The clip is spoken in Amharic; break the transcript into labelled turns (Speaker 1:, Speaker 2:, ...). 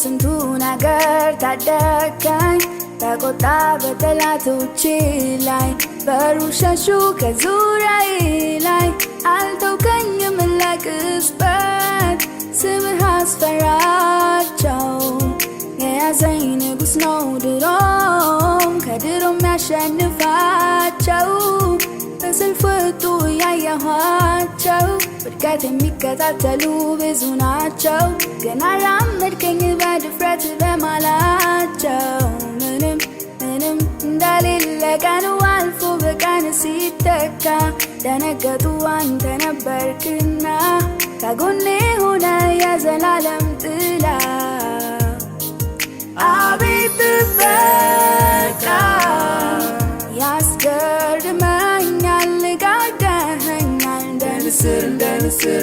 Speaker 1: ከስንቱ ነገር ታደከኝ ተቆጣ በጠላቶቼ ላይ በሩሸሹ ከዙሪያዬ ላይ አልተውከኝም ለቅጽበት ስምህ አስፈራቸው የያዘኝ ንጉሥ ነው ድሮም ከድሮም ያሸንፋቸው በሰልፍ ወጡ ያየኋቸው ውድቀት የሚከታተሉ ብዙ ናቸው ግን አራመድከኝ በድፍረት በማላቸው ምንም እንደሌለ ቀኑ አልፎ በቀን ሲተካ ደነገጡ አንተ ነበርክና ከጎኔ ሆነ የዘላለም ጥላ አቤት ጥበቃ ያስገርመኛል ጋርደኸኛል እንደ ንስር